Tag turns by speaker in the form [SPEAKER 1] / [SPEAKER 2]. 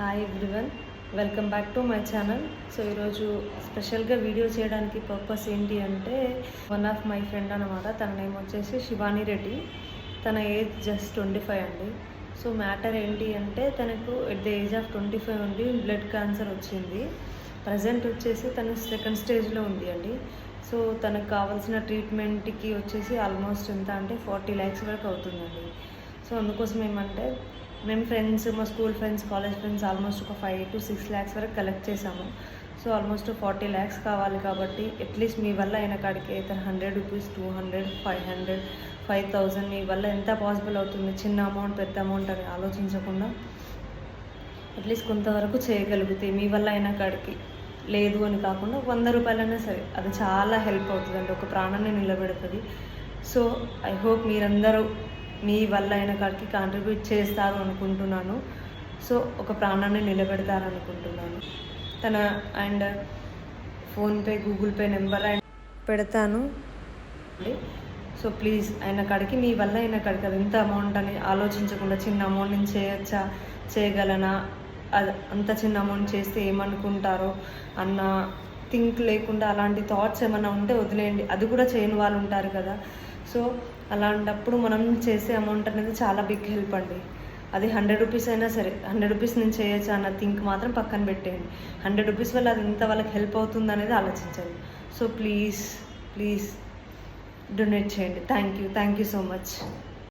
[SPEAKER 1] Hi everyone, welcome back to my channel. So ఈరోజు స్పెషల్గా video చేయడానికి పర్పస్ ఏంటి అంటే, వన్ ఆఫ్ మై ఫ్రెండ్ అనమాట. తన నేమ్ వచ్చేసి శివాని రెడ్డి. తన ఏజ్ జస్ట్ 25 అండి. సో మ్యాటర్ ఏంటి అంటే, తనకు ఎట్ ద ఏజ్ ఆఫ్ 25 ఉండి బ్లడ్ క్యాన్సర్ వచ్చింది. ప్రజెంట్ వచ్చేసి తను సెకండ్ స్టేజ్లో ఉంది అండి. సో తనకు కావాల్సిన ట్రీట్మెంట్కి వచ్చేసి ఆల్మోస్ట్ ఎంత అంటే 40 lakhs వరకు అవుతుందండి. సో అందుకోసం ఏమంటే, మేము ఫ్రెండ్స్, మా school friends, college friends almost ఒక 5 to 6 lakhs వరకు కలెక్ట్ చేసాము. సో ఆల్మోస్ట్ 40 lakhs కావాలి కాబట్టి అట్లీస్ట్ మీ వల్ల అయిన కాడికి అయితే 100 రూపీస్, 200, 500, 5000 మీ వల్ల ఎంత పాసిబుల్ అవుతుంది, చిన్న అమౌంట్ పెద్ద అమౌంట్ అని ఆలోచించకుండా అట్లీస్ట్ కొంతవరకు చేయగలిగితే మీ వల్ల అయిన కాడికి, లేదు అని కాకుండా 100 రూపాయలైనా సరే అది చాలా హెల్ప్ అవుతుందండి, ఒక ప్రాణాన్ని నిలబెడుతుంది. సో ఐ హోప్ మీరందరూ మీ వల్ల అయిన కాడికి కాంట్రిబ్యూట్ చేస్తారు అనుకుంటున్నాను. సో ఒక ప్రాణాన్ని నిలబెడతారు అనుకుంటున్నాను. తన and PhonePe, Google pay number and పెడతాను. సో ప్లీజ్ అయిన కాడికి, మీ వల్ల అయిన కాడికి, అది ఎంత అమౌంట్ అని ఆలోచించకుండా చిన్న అమౌంట్ నుంచి చేయొచ్చా, చేయగలనా, అది అంత చిన్న అమౌంట్ చేస్తే ఏమనుకుంటారో అన్న థింక్ లేకుండా, అలాంటి థాట్స్ ఏమైనా ఉంటే వదిలేయండి. అది కూడా చేయని వాళ్ళు ఉంటారు కదా. సో అలాంటప్పుడు మనం చేసే అమౌంట్ అనేది చాలా బిగ్ హెల్ప్ అండి. అది 100 రూపీస్ అయినా సరే, 100 రూపీస్ నేను చేయొచ్చా అన్న థింక్ మాత్రం పక్కన పెట్టేయండి. 100 రూపీస్ వల్ల అది ఎంత వాళ్ళకి హెల్ప్ అవుతుంది అనేది ఆలోచించండి. సో ప్లీజ్ డొనేట్ చేయండి. Thank you so much.